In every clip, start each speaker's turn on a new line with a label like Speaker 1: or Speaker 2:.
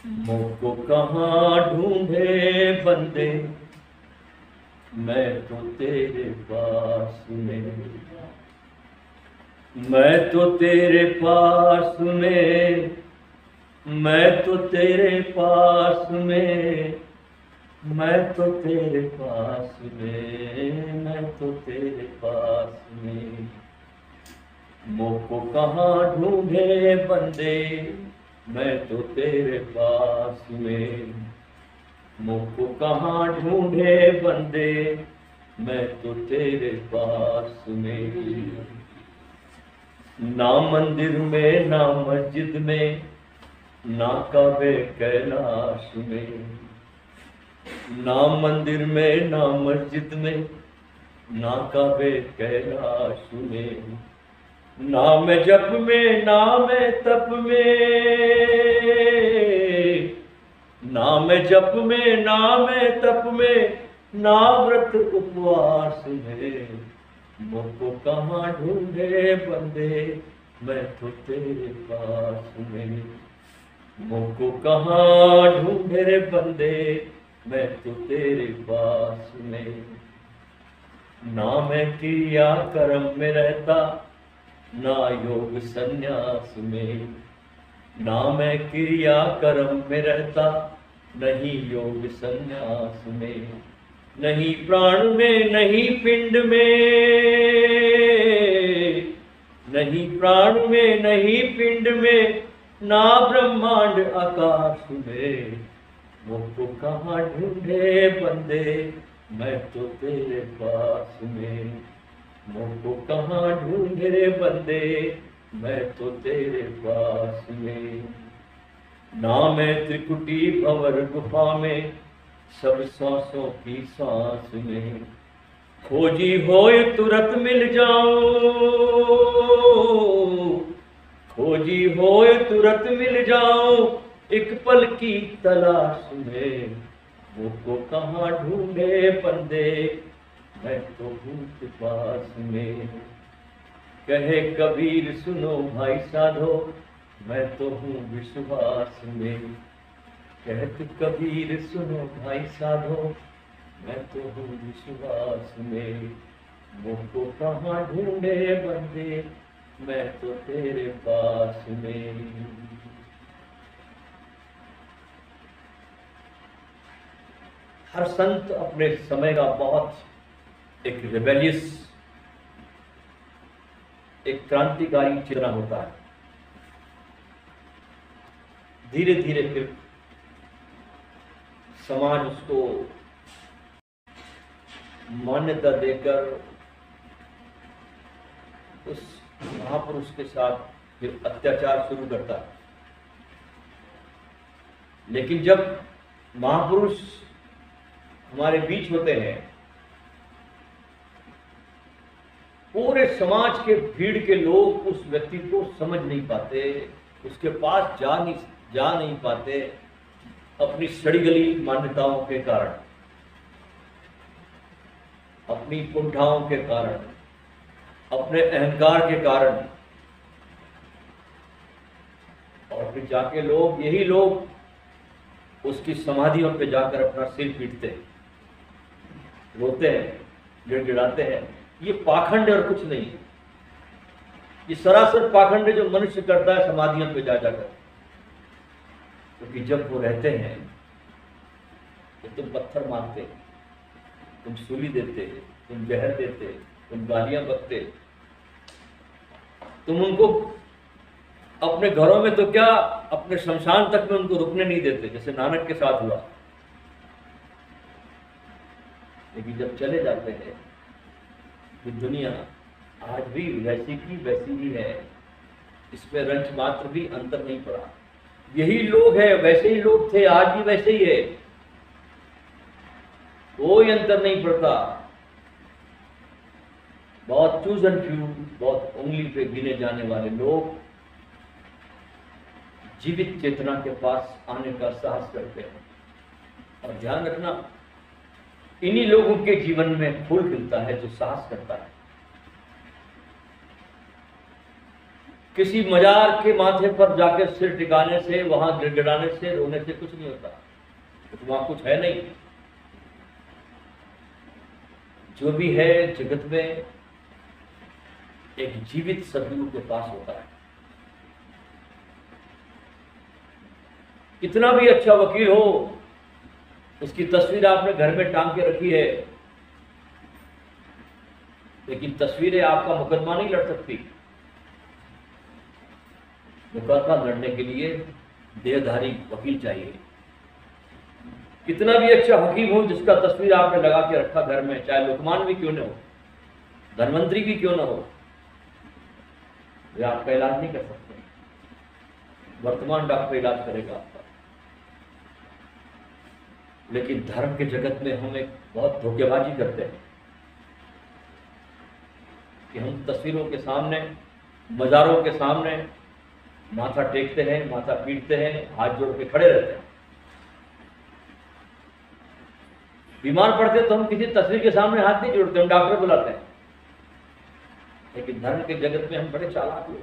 Speaker 1: मुझको कहाँ ढूंढे बंदे, मैं तो तेरे पास में, मैं तो तेरे पास में, मैं तो तेरे पास में, मैं तो तेरे पास में, मैं तो तेरे पास में। मुझको कहाँ ढूंढे बंदे, मैं तो तेरे पास में, मुझको कहाँ ढूंढे बंदे, मैं तो तेरे पास में। ना मंदिर में ना मस्जिद में, ना काबे कैलाश में, ना मंदिर में ना मस्जिद में, ना काबे कैलाश में, ना मैं जप में ना मैं तप में, ना मैं जप में ना मैं तप में, ना व्रत उपवास में। मुझको कहाँ ढूंढे बंदे, मैं तो तेरे पास में, मुझको कहाँ ढूंढे बंदे, मैं तो तेरे पास में। ना मैं क्रिया कर्म में रहता, ना योग संन्यास में, ना मैं क्रिया कर्म में रहता, नहीं योग संन्यास में, नहीं प्राण में नहीं पिंड में, नहीं प्राण में नहीं पिंड में, ना ब्रह्मांड आकाश में। मुझको कहाँ ढूंढे बंदे, मैं तो तेरे पास में, मुझको कहाँ ढूंढे बंदे, मैं तो तेरे पास में। ना मैं त्रिकुटी भंवर गुफा में, सब सांसों की सांस में, खोजी होए तुरंत मिल जाऊं, खोजी होए तुरंत मिल जाऊं, एक पल की तलाश में। मुझको कहाँ ढूंढे बंदे, मैं तो हूँ के पास में। कहे कबीर सुनो भाई साधो, मैं तो हूँ विश्वास में। कहत कबीर सुनो भाई साधो, मैं तो हूँ विश्वास में। मुझको कहाँ ढूंढे बंदे, मैं तो तेरे पास में। हर संत अपने समय का बहुत एक रिबेलियस, एक क्रांतिकारी चेतना होता है। धीरे धीरे फिर समाज उसको मान्यता देकर उस महापुरुष के साथ फिर अत्याचार शुरू करता है। लेकिन जब महापुरुष हमारे बीच होते हैं, पूरे समाज के भीड़ के लोग उस व्यक्ति को समझ नहीं पाते, उसके पास जा नहीं पाते, अपनी सड़ी गली मान्यताओं के कारण, अपनी कुंठाओं के कारण, अपने अहंकार के कारण। और फिर जाके लोग, यही लोग उसकी समाधियों पे जाकर अपना सिर पीटते हैं, रोते हैं, गिड़गिड़ाते हैं। ये पाखंड और कुछ नहीं है, ये सरासर पाखंड है जो मनुष्य करता है समाधियों पे जा जाकर। क्योंकि जब वो रहते हैं तो तुम पत्थर मारते, तुम सूली देते, तुम जहर देते, तुम गालियां बकते, तुम उनको अपने घरों में तो क्या, अपने शमशान तक में उनको रुकने नहीं देते, जैसे नानक के साथ हुआ। लेकिन जब चले जाते हैं तो दुनिया आज भी वैसी की वैसी ही है, इसमें रंच मात्र भी अंतर नहीं पड़ा। यही लोग हैं, वैसे ही लोग थे, आज भी वैसे ही है, कोई अंतर नहीं पड़ता। बहुत चूज एंड फ्यू, बहुत उंगली पे गिने जाने वाले लोग जीवित चेतना के पास आने का साहस करते हैं। और ध्यान रखना, इन्हीं लोगों के जीवन में फूल खिलता है जो साहस करता है। किसी मजार के माथे पर जाकर सिर टिकाने से, वहां गिड़गिड़ाने से, रोने से कुछ नहीं होता, तो वहां कुछ है नहीं। जो भी है जगत में एक जीवित सदगुरु के पास होता है। कितना भी अच्छा वकील हो, उसकी तस्वीर आपने घर में टांग के रखी है, लेकिन तस्वीरें आपका मुकदमा नहीं लड़ सकती। मुकदमा लड़ने के लिए देहधारी वकील चाहिए। कितना भी अच्छा हकीम हो, जिसका तस्वीर आपने लगा के रखा घर में, चाहे लुकमान भी क्यों न हो, धनवंतरी भी क्यों न हो, वे आपका इलाज नहीं कर सकते। वर्तमान डॉक्टर इलाज करेगा आपका। लेकिन धर्म के जगत में हम एक बहुत धोखेबाजी करते हैं कि हम तस्वीरों के सामने, मजारों के सामने माथा टेकते हैं, माथा पीटते हैं, हाथ जोड़ के खड़े रहते हैं। बीमार पड़ते तो हम किसी तस्वीर के सामने हाथ नहीं जोड़ते, हम डॉक्टर बुलाते हैं। लेकिन धर्म के जगत में हम बड़े चालाक लोग,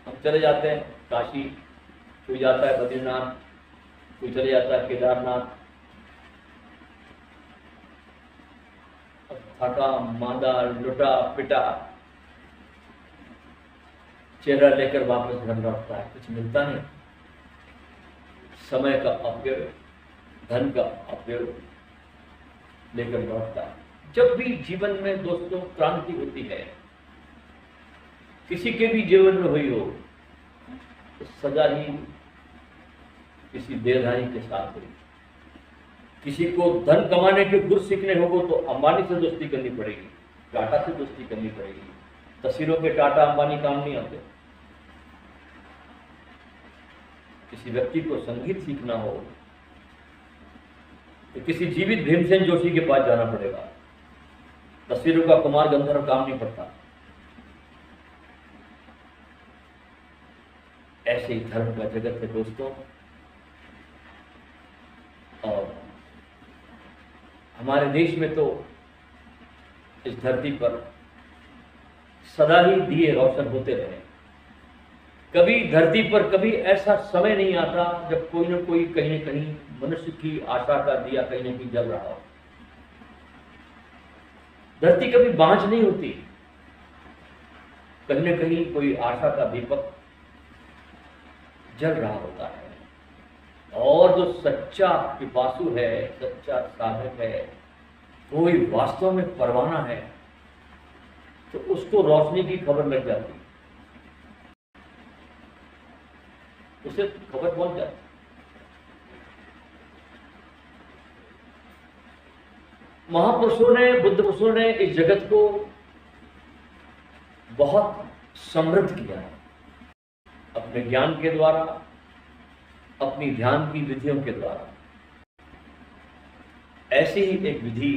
Speaker 1: हम चले जाते हैं काशी, कोई जाता है बद्रीनाथ, कोई चले जाता है केदारनाथ, थका मांदा लुटा पिटा चेहरा लेकर वापस घर लौटता है, कुछ मिलता नहीं। समय का अपव्यय, धन का अपव्यय लेकर लौटता है। जब भी जीवन में दोस्तों क्रांति होती है, किसी के भी जीवन में हुई हो, तो सजा ही किसी देहधारी के साथ हुई। किसी को धन कमाने के गुर सीखने होगा तो अंबानी से दोस्ती करनी पड़ेगी, टाटा से दोस्ती करनी पड़ेगी। तस्वीरों के टाटा अंबानी काम नहीं आते। किसी व्यक्ति को संगीत सीखना हो तो किसी जीवित भीमसेन जोशी के पास जाना पड़ेगा। तस्वीरों का कुमार गंधर्व काम नहीं पड़ता। ऐसे ही धर्म का जगत है दोस्तों। और हमारे देश में तो इस धरती पर सदा ही दिए रोशन होते रहे। कभी धरती पर कभी ऐसा समय नहीं आता जब कोई न कोई कहीं न कहीं मनुष्य की आशा का दिया कहीं न कहीं जल रहा हो। धरती कभी बांझ नहीं होती, कहीं न कहीं कोई आशा का दीपक जल रहा होता है। और जो सच्चा पिपासु है, सच्चा साधक है, कोई वास्तव में परवाना है, तो उसको रोशनी की खबर लग जाती, उसे खबर पहुंच जाती। महापुरुषों ने, बुद्ध पुरुषों ने इस जगत को बहुत समृद्ध किया है अपने ज्ञान के द्वारा, अपनी ध्यान की विधियों के द्वारा। ऐसी ही एक विधि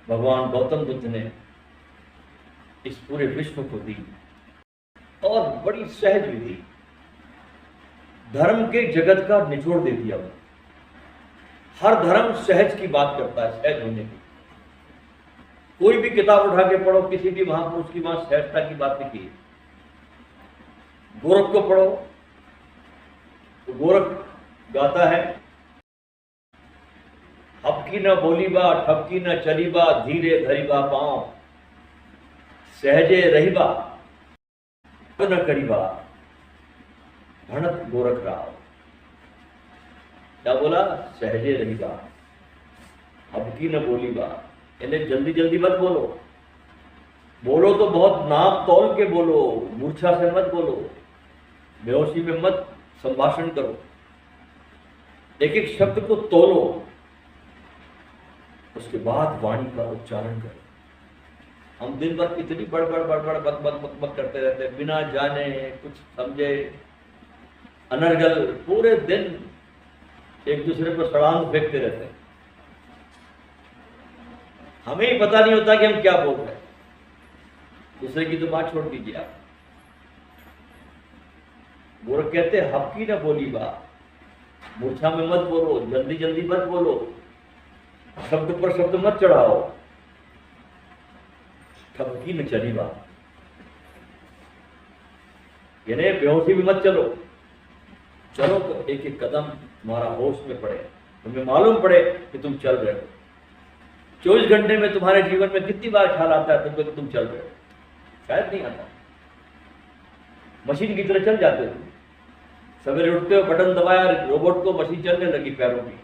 Speaker 1: भगवान गौतम बुद्ध ने इस पूरे विश्व को दी, और बड़ी सहज विधि, धर्म के जगत का निचोड़ दे दिया। हर धर्म सहज की बात करता है, सहज होने की। कोई भी किताब उठा के पढ़ो, किसी भी महापुरुष की वहां सहजता की बात लिखी है। गोरख को पढ़ो तो गोरख गाता है, हबकी न बोलीबा, ठपकी न चलीबा, धीरे धरीबा पांव, सहजे रहीबा न करीबा, भणत गोरख राव। क्या बोला? सहजे रहीबा, हबकी न बोलीबा, यानी जल्दी जल्दी मत बोलो। बोलो तो बहुत नाप तौल के बोलो, मूर्छा से मत बोलो, बेहोशी में मत संभाषण करो। एक एक शब्द को तोलो, उसके बाद वाणी का उच्चारण करो। हम दिन भर इतनी बड़बड़ बड़बड़ बक बक बक बक करते रहते हैं, बिना जाने कुछ समझे, अनर्गल, पूरे दिन एक दूसरे पर सड़ांग फेंकते रहते हैं। हमें ही पता नहीं होता कि हम क्या बोल रहे हैं। दूसरे की तो बात छोड़ दीजिए आप। गोरख कहते हैं हबकी न बोली बा, मूर्छा में मत बोलो, जल्दी जल्दी मत बोलो, शब्द पर शब्द मत चढ़ाओ, ठपकी न चली बात, यानी बेहोशी भी मत चलो, चलो तो एक एक कदम तुम्हारा होश में पड़े, तुम्हें मालूम पड़े कि तुम चल रहे हो। 24 घंटे में तुम्हारे जीवन में कितनी बार ख्याल आता है तुमको कि तुम चल रहे हो? शायद नहीं आता। मशीन की तरह चल जाते हो, सवेरे उठते हो, बटन दबाया, रोबोट को मशीन चलने लगी पैरों की,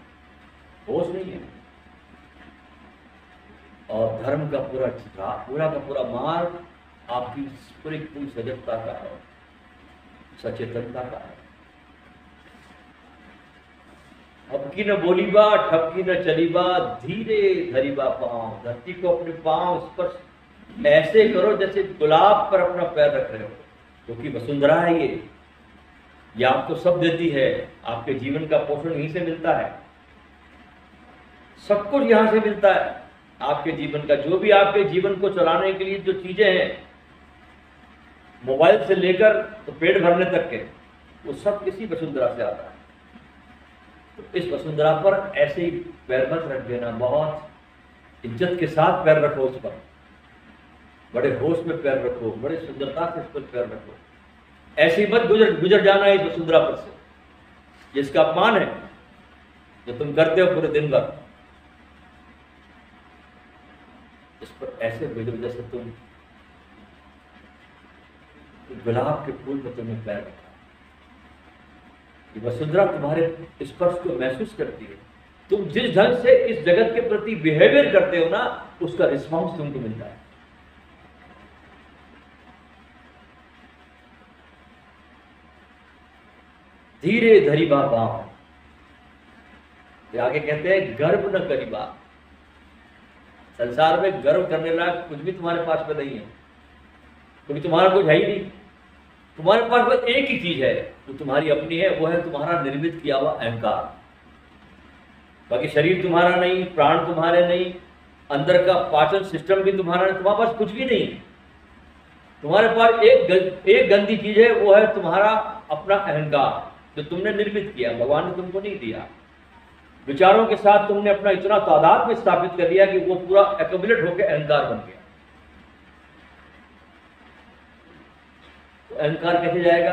Speaker 1: होश नहीं है। और धर्म का पूरा का पूरा मार्ग आपकी पूरी सजगता का है, सचेतनता का है। ठपकी न बोली बा, ठपकी न चली बा, धीरे धरी बा पांव। धरती को अपने पांव स्पर्श ऐसे करो जैसे गुलाब पर अपना पैर रख रहे हो, क्योंकि वसुंधरा है ये आपको सब देती है। आपके जीवन का पोषण यहीं से मिलता है, सब कुछ यहां से मिलता है। आपके जीवन का जो भी आपके जीवन को चलाने के लिए जो चीजें हैं, मोबाइल से लेकर तो पेट भरने तक के, वो सब किसी वसुंधरा से आता है। तो इस वसुंधरा पर ऐसे ही पैर मत रख देना, बहुत इज्जत के साथ पैर रखो उस पर, बड़े होश में पैर रखो, बड़े सुंदरता से उस पर पैर रखो। ऐसे ही मत गुजर जाना इस वसुंधरा पर से, जिसका अपमान है जो तुम करते हो पूरे दिन भर, इस पर ऐसे गुजर जैसे तुम गुलाब के फूल पर तुमने पैर रखा। ये वसुंधरा तुम्हारे स्पर्श को महसूस करती है। तुम जिस ढंग से इस जगत के प्रति बिहेवियर करते हो ना, उसका रिस्पॉन्स तुमको मिलता है। धीरे धरी बा पांव, आगे कहते हैं गर्व न करी बा। संसार में गर्व करने लायक कुछ भी तुम्हारे पास में नहीं है, क्योंकि तुम्हारा कुछ है ही नहीं। तुम्हारे पास बस एक ही चीज है जो तुम्हारी अपनी है, वो है तुम्हारा निर्मित किया हुआ अहंकार। बाकी शरीर तुम्हारा नहीं, प्राण तुम्हारे नहीं, अंदर का पाचन सिस्टम भी तुम्हारा नहीं, तुम्हारे पास कुछ भी नहीं। तुम्हारे पास एक गंदी चीज है, वो है तुम्हारा अपना अहंकार, जो तुमने निर्मित किया, भगवान ने तुमको नहीं दिया। विचारों के साथ तुमने अपना इतना तादाद में स्थापित कर लिया कि वो पूरा एक्यूमुलेट होकर अहंकार बन गया। तो अहंकार कैसे जाएगा?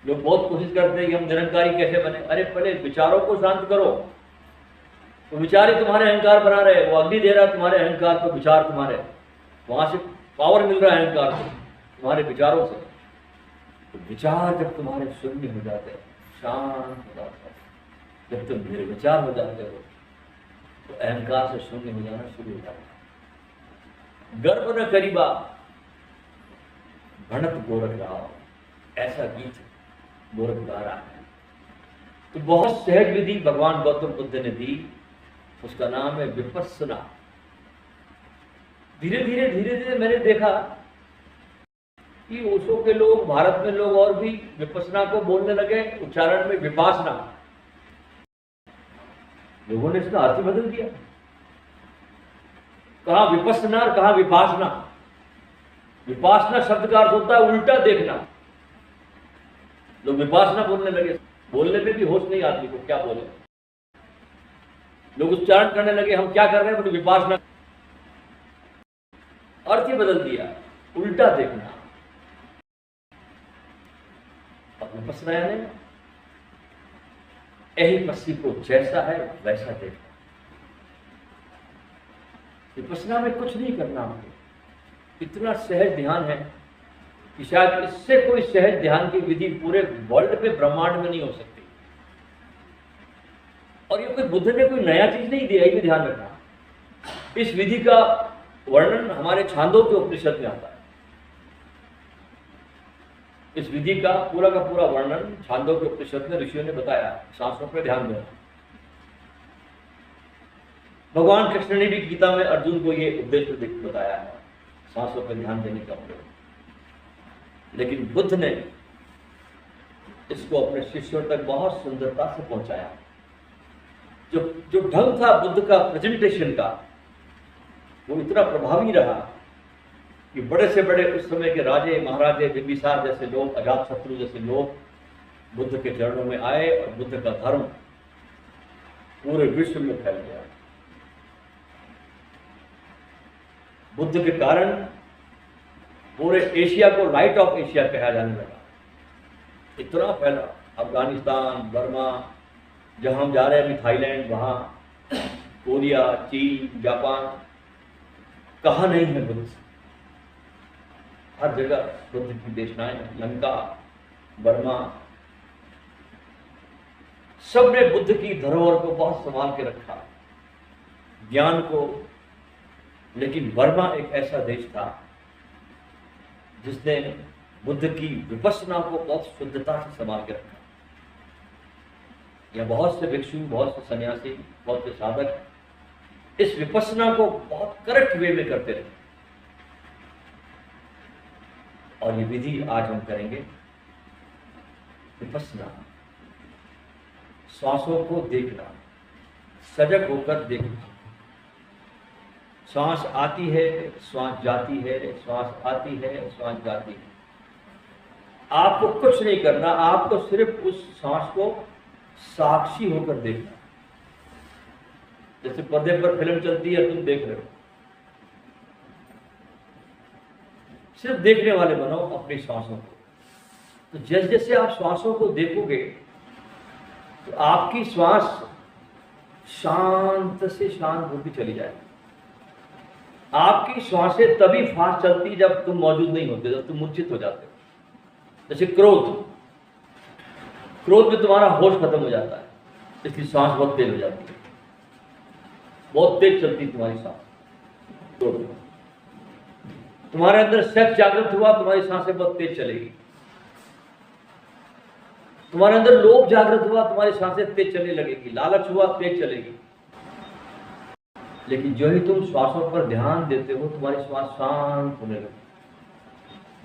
Speaker 1: लोग बहुत कोशिश करते हैं कि हम निरंकारी कैसे बने। अरे पहले विचारों को शांत करो। तो विचार ही तुम्हारे अहंकार बना रहे, वो अग्नि दे रहा है तुम्हारे अहंकार को, विचार तुम्हारे, वहां से पावर मिल रहा है अहंकार को तुम्हारे विचारों से। तो विचार जब तुम्हारे शून्य हो जाते हैं, शांत हो जाते हैं, जब तुम निर्विचार हो जाते हो, तो अहंकार से शून्य हो जाना शुरू हो जाता है। गर्व न करीबा भणत गोरख राव, ऐसा गीत गोरख गा रहा है। तो बहुत सहज विधि भगवान गौतम बुद्ध ने दी, उसका नाम है विपस्सना। धीरे धीरे मैंने देखा कि ओशो के लोग, भारत में लोग और भी विपस्सना को बोलने लगे, उच्चारण में विपासना। लोगों ने इसका अर्थ ही बदल दिया, कहा विपस्सना और कहा विपासना। विपासना शब्द का अर्थ होता है उल्टा देखना। लोग विपासना बोलने लगे, बोलने में भी होश नहीं आदमी को, क्या बोले। लोग उच्चारण करने लगे, हम क्या कर रहे हैं, विपासना। अर्थ ही बदल दिया, उल्टा देखना। और विपस्सना यानी यही पक्षी को जैसा है वैसा देखना। विपस्सना में कुछ नहीं करना, हमको इतना सहज ध्यान है कि शायद इससे कोई सहज ध्यान की विधि पूरे वर्ल्ड में, ब्रह्मांड में नहीं हो सकती। और ये कोई बुद्ध ने कोई नया चीज नहीं दिया, ये भी ध्यान रखना। इस विधि का वर्णन हमारे छांदोग्य उपनिषद में आता है। इस विधि का पूरा वर्णन छांदोग्य उपनिषद में ऋषियों ने बताया। शास्त्रों पर ध्यान देना। भगवान कृष्ण ने भी गीता में अर्जुन को ये उद्देश्य बताया है, सांसों पर ध्यान देने का उपयोग। लेकिन बुद्ध ने इसको अपने शिष्यों तक बहुत सुंदरता से पहुंचाया। जो ढंग था बुद्ध का प्रेजेंटेशन का, वो इतना प्रभावी रहा कि बड़े से बड़े उस समय के राजे महाराजे, बिंबिसार जैसे लोग, अजातशत्रु जैसे लोग बुद्ध के चरणों में आए और बुद्ध का धर्म पूरे विश्व में फैल गया। बुद्ध के कारण पूरे एशिया को लाइट ऑफ एशिया कहा जाने लगा, इतना फैला। अफगानिस्तान, बर्मा, जहाँ हम जा रहे हैं अभी थाईलैंड, वहाँ कोरिया, चीन, जापान, कहाँ नहीं है बुद्ध। हर जगह बुद्ध की देशनाएं, लंका, बर्मा, सबने बुद्ध की धरोहर को बहुत संभाल के रखा, ज्ञान को। लेकिन बर्मा एक ऐसा देश था जिसने बुद्ध की विपश्यना को बहुत शुद्धता से संभाल के रखा। या बहुत से भिक्षु, बहुत से सन्यासी, बहुत से साधक इस विपश्यना को बहुत करेक्ट वे में करते रहे। और ये विधि आज हम करेंगे, विपश्यना, श्वासों को देखना, सजग होकर देखना। श्वास आती है, श्वास जाती है, श्वास आती है, श्वास जाती है। आपको कुछ नहीं करना, आपको सिर्फ उस सांस को साक्षी होकर देखना। जैसे पर्दे पर फिल्म चलती है, तुम देख रहे हो, सिर्फ देखने वाले बनो अपनी श्वासों को। तो जैसे जैसे आप श्वासों को देखोगे तो आपकी श्वास शांत से शांत होती चली जाएगी। आपकी श्वासें तभी फास्ट चलती जब तुम मौजूद नहीं होते, जब तुम मूर्छित हो जाते हो। जैसे क्रोध में तुम्हारा होश खत्म हो जाता है, इसकी सांस बहुत तेज हो जाती है, बहुत तेज चलती है तुम्हारी सांस। क्रोध में तुम्हारे अंदर सेक्स जागृत हुआ, तुम्हारी सांसें बहुत तेज चलेगी। तुम्हारे अंदर लोभ जागृत हुआ, तुम्हारी सांसें तेज चलने लगेगी। लालच हुआ, तेज चलेगी। लेकिन जो ही तुम श्वासों पर ध्यान देते हो, तुम्हारी श्वास शांत होने लगेगी।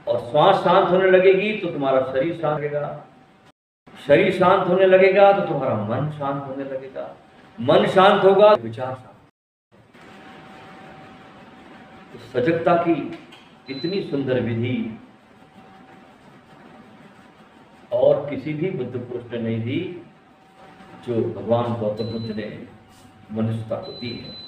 Speaker 1: और श्वास शांत होने लगेगी तो तुम्हारा शरीर शांत लगेगा। शरीर शांत होने लगेगा तो तुम्हारा मन शांत होने लगेगा। मन शांत होगा, विचार शांत। तो सजगता की इतनी सुंदर विधि और किसी भी बुद्ध पुरुष ने नहीं दी जो भगवान गौतम बुद्ध ने मनुष्यता को दी है।